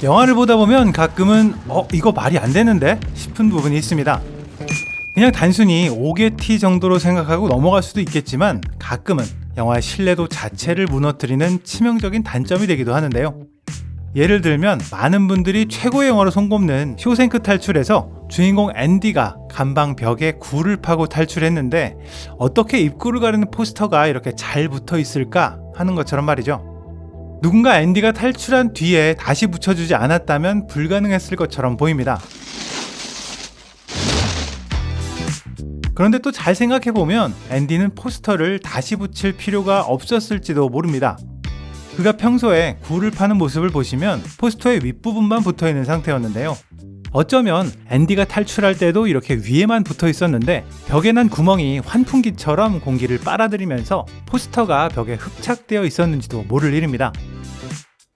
영화를 보다 보면 가끔은 이거 말이 안 되는데 싶은 부분이 있습니다. 그냥 단순히 오게티 정도로 생각하고 넘어갈 수도 있겠지만 가끔은 영화의 신뢰도 자체를 무너뜨리는 치명적인 단점이 되기도 하는데요. 예를 들면 많은 분들이 최고의 영화로 손꼽는 쇼생크 탈출에서 주인공 앤디가 감방 벽에 굴을 파고 탈출했는데 어떻게 입구를 가리는 포스터가 이렇게 잘 붙어 있을까 하는 것처럼 말이죠. 누군가 앤디가 탈출한 뒤에 다시 붙여주지 않았다면 불가능했을 것처럼 보입니다. 그런데 또 잘 생각해보면 앤디는 포스터를 다시 붙일 필요가 없었을지도 모릅니다. 그가 평소에 굴을 파는 모습을 보시면 포스터의 윗부분만 붙어있는 상태였는데요. 어쩌면 앤디가 탈출할 때도 이렇게 위에만 붙어 있었는데 벽에 난 구멍이 환풍기처럼 공기를 빨아들이면서 포스터가 벽에 흡착되어 있었는지도 모를 일입니다.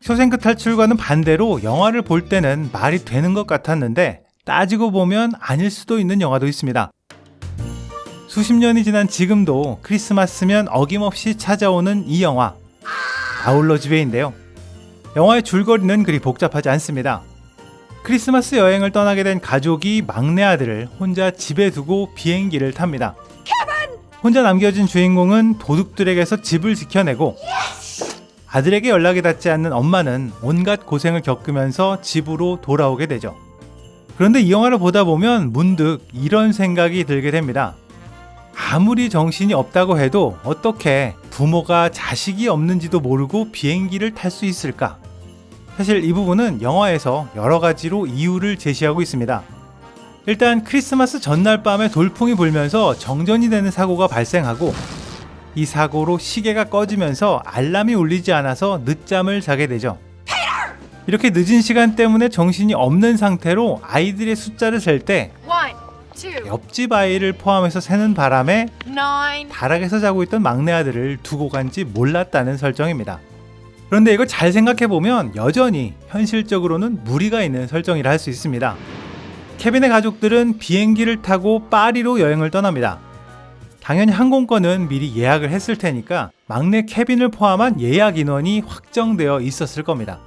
쇼생크 탈출과는 반대로 영화를 볼 때는 말이 되는 것 같았는데 따지고 보면 아닐 수도 있는 영화도 있습니다. 수십 년이 지난 지금도 크리스마스면 어김없이 찾아오는 이 영화 아울러 집에인데요. 영화의 줄거리는 그리 복잡하지 않습니다. 크리스마스 여행을 떠나게 된 가족이 막내 아들을 혼자 집에 두고 비행기를 탑니다. 혼자 남겨진 주인공은 도둑들에게서 집을 지켜내고 아들에게 연락이 닿지 않는 엄마는 온갖 고생을 겪으면서 집으로 돌아오게 되죠. 그런데 이 영화를 보다 보면 문득 이런 생각이 들게 됩니다. 아무리 정신이 없다고 해도 어떻게 부모가 자식이 없는지도 모르고 비행기를 탈 수 있을까? 사실 이 부분은 영화에서 여러 가지로 이유를 제시하고 있습니다. 일단 크리스마스 전날 밤에 돌풍이 불면서 정전이 되는 사고가 발생하고 이 사고로 시계가 꺼지면서 알람이 울리지 않아서 늦잠을 자게 되죠. 이렇게 늦은 시간 때문에 정신이 없는 상태로 아이들의 숫자를 셀 때 옆집 아이를 포함해서 세는 바람에 다락에서 자고 있던 막내 아들을 두고 간지 몰랐다는 설정입니다. 그런데 이걸 잘 생각해보면 여전히 현실적으로는 무리가 있는 설정이라 할 수 있습니다. 케빈의 가족들은 비행기를 타고 파리로 여행을 떠납니다. 당연히 항공권은 미리 예약을 했을 테니까 막내 케빈을 포함한 예약 인원이 확정되어 있었을 겁니다.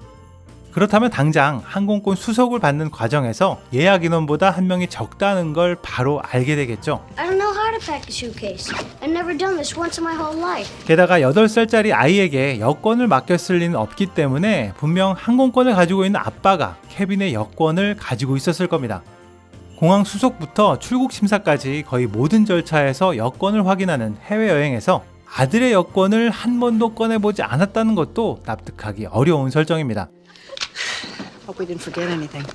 그렇다면 당장 항공권 수속을 받는 과정에서 예약 인원보다 한 명이 적다는 걸 바로 알게 되겠죠. I don't know how to pack a suitcase. I've never done this once in my whole life. 게다가 8살짜리 아이에게 여권을 맡겼을 리는 없기 때문에 분명 항공권을 가지고 있는 아빠가 케빈의 여권을 가지고 있었을 겁니다. 공항 수속부터 출국 심사까지 거의 모든 절차에서 여권을 확인하는 해외여행에서 아들의 여권을 한 번도 꺼내보지 않았다는 것도 납득하기 어려운 설정입니다. Hope we didn't forget anything.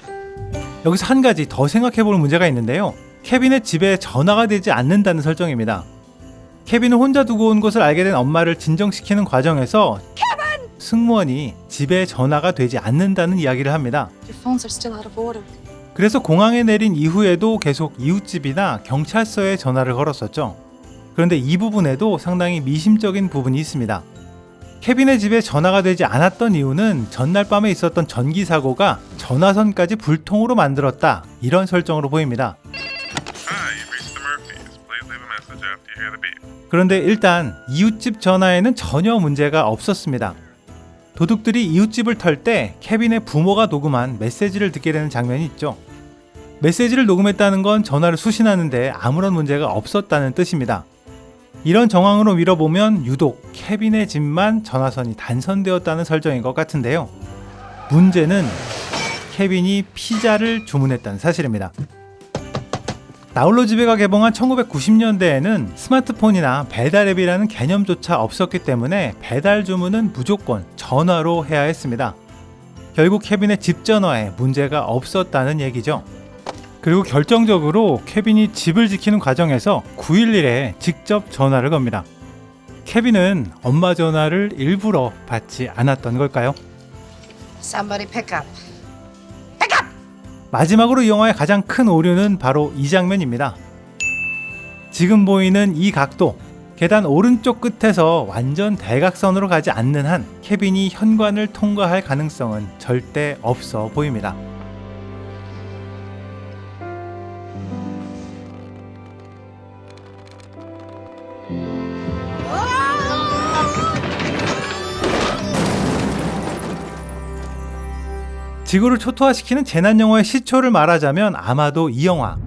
여기서 한 가지 더 생각해볼 문제가 있는데요. 케빈의 집에 전화가 되지 않는다는 설정입니다. 케빈을 혼자 두고 온 것을 알게 된 엄마를 진정시키는 과정에서 승무원이 집에 전화가 되지 않는다는 이야기를 합니다. Your phones are still out of order. 그래서 공항에 내린 이후에도 계속 이웃집이나 경찰서에 전화를 걸었었죠. 그런데 이 부분에도 상당히 미심적인 부분이 있습니다. 케빈의 집에 전화가 되지 않았던 이유는 전날 밤에 있었던 전기 사고가 전화선까지 불통으로 만들었다, 이런 설정으로 보입니다. 그런데 일단 이웃집 전화에는 전혀 문제가 없었습니다. 도둑들이 이웃집을 털 때 케빈의 부모가 녹음한 메시지를 듣게 되는 장면이 있죠. 메시지를 녹음했다는 건 전화를 수신하는데 아무런 문제가 없었다는 뜻입니다. 이런 정황으로 밀어보면 유독 케빈의 집만 전화선이 단선되었다는 설정인 것 같은데요. 문제는 케빈이 피자를 주문했다는 사실입니다. 나홀로 집에가 개봉한 1990년대에는 스마트폰이나 배달앱이라는 개념조차 없었기 때문에 배달 주문은 무조건 전화로 해야 했습니다. 결국 케빈의 집 전화에 문제가 없었다는 얘기죠. 그리고 결정적으로 케빈이 집을 지키는 과정에서 911에 직접 전화를 겁니다. 케빈은 엄마 전화를 일부러 받지 않았던 걸까요? Somebody pick up. 마지막으로 이 영화의 가장 큰 오류는 바로 이 장면입니다. 지금 보이는 이 각도, 계단 오른쪽 끝에서 완전 대각선으로 가지 않는 한 케빈이 현관을 통과할 가능성은 절대 없어 보입니다. 지구를 초토화시키는 재난 영화의 시초를 말하자면 아마도 이 영화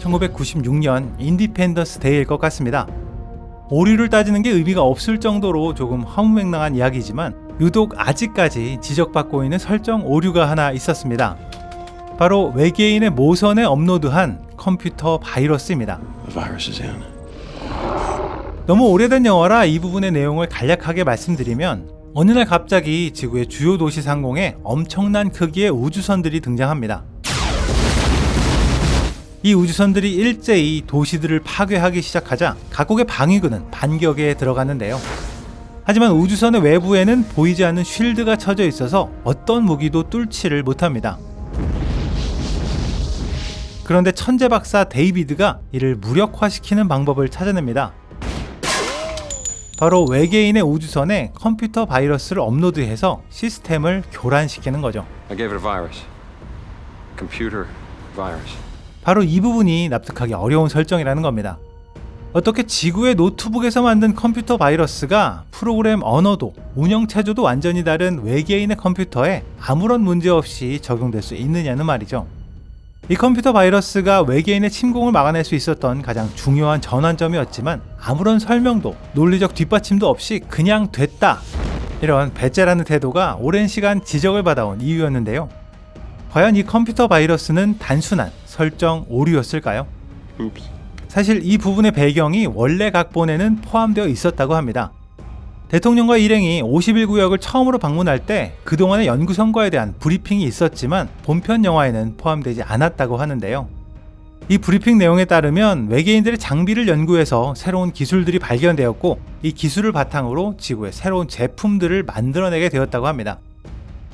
1996년 인디펜던스 데이일 것 같습니다. 오류를 따지는 게 의미가 없을 정도로 조금 허무맹랑한 이야기지만 유독 아직까지 지적받고 있는 설정 오류가 하나 있었습니다. 바로 외계인의 모선에 업로드한 컴퓨터 바이러스입니다. The virus is in. 너무 오래된 영화라 이 부분의 내용을 간략하게 말씀드리면 어느 날 갑자기 지구의 주요 도시 상공에 엄청난 크기의 우주선들이 등장합니다. 이 우주선들이 일제히 도시들을 파괴하기 시작하자 각국의 방위군은 반격에 들어갔는데요. 하지만 우주선의 외부에는 보이지 않는 쉴드가 쳐져 있어서 어떤 무기도 뚫지를 못합니다. 그런데 천재 박사 데이비드가 이를 무력화시키는 방법을 찾아냅니다. 바로 외계인의 우주선에 컴퓨터 바이러스를 업로드해서 시스템을 교란시키는 거죠. I gave it a virus. Computer virus. 바로 이 부분이 납득하기 어려운 설정이라는 겁니다. 어떻게 지구의 노트북에서 만든 컴퓨터 바이러스가 프로그램 언어도 운영체제도 완전히 다른 외계인의 컴퓨터에 아무런 문제 없이 적용될 수 있느냐는 말이죠. 이 컴퓨터 바이러스가 외계인의 침공을 막아낼 수 있었던 가장 중요한 전환점이었지만 아무런 설명도 논리적 뒷받침도 없이 그냥 됐다, 이런 배째라는 태도가 오랜 시간 지적을 받아온 이유였는데요. 과연 이 컴퓨터 바이러스는 단순한 설정 오류였을까요? Oops. 사실 이 부분의 배경이 원래 각본에는 포함되어 있었다고 합니다. 대통령과 일행이 51구역을 처음으로 방문할 때 그동안의 연구 성과에 대한 브리핑이 있었지만 본편 영화에는 포함되지 않았다고 하는데요. 이 브리핑 내용에 따르면 외계인들의 장비를 연구해서 새로운 기술들이 발견되었고 이 기술을 바탕으로 지구에 새로운 제품들을 만들어내게 되었다고 합니다.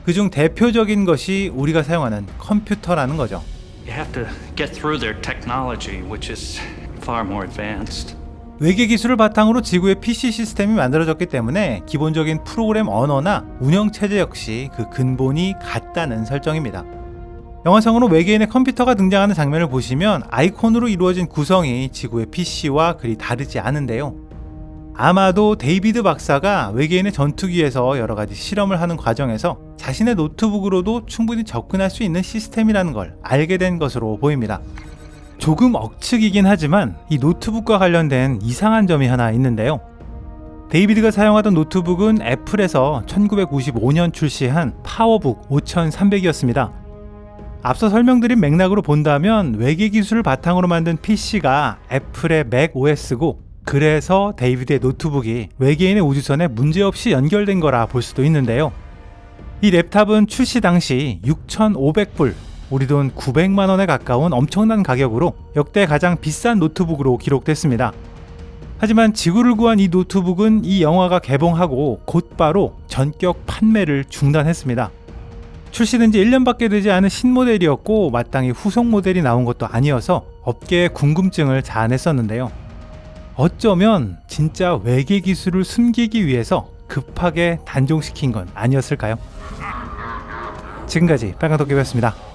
그중 대표적인 것이 우리가 사용하는 컴퓨터라는 거죠. You have to get through their technology, which is far more advanced. 외계 기술을 바탕으로 지구의 PC 시스템이 만들어졌기 때문에 기본적인 프로그램 언어나 운영체제 역시 그 근본이 같다는 설정입니다. 영화상으로 외계인의 컴퓨터가 등장하는 장면을 보시면 아이콘으로 이루어진 구성이 지구의 PC와 그리 다르지 않은데요. 아마도 데이비드 박사가 외계인의 전투기에서 여러 가지 실험을 하는 과정에서 자신의 노트북으로도 충분히 접근할 수 있는 시스템이라는 걸 알게 된 것으로 보입니다. 조금 억측이긴 하지만 이 노트북과 관련된 이상한 점이 하나 있는데요. 데이비드가 사용하던 노트북은 애플에서 1995년 출시한 파워북 5300이었습니다. 앞서 설명드린 맥락으로 본다면 외계 기술을 바탕으로 만든 PC가 애플의 맥 OS고 그래서 데이비드의 노트북이 외계인의 우주선에 문제없이 연결된 거라 볼 수도 있는데요. 이 랩탑은 출시 당시 6,500불, 우리 돈 900만원에 가까운 엄청난 가격으로 역대 가장 비싼 노트북으로 기록됐습니다. 하지만 지구를 구한 이 노트북은 이 영화가 개봉하고 곧바로 전격 판매를 중단했습니다. 출시된 지 1년밖에 되지 않은 신모델이었고 마땅히 후속 모델이 나온 것도 아니어서 업계의 궁금증을 자아냈었는데요. 어쩌면 진짜 외계 기술을 숨기기 위해서 급하게 단종시킨 건 아니었을까요? 지금까지 빨간도깨비였습니다.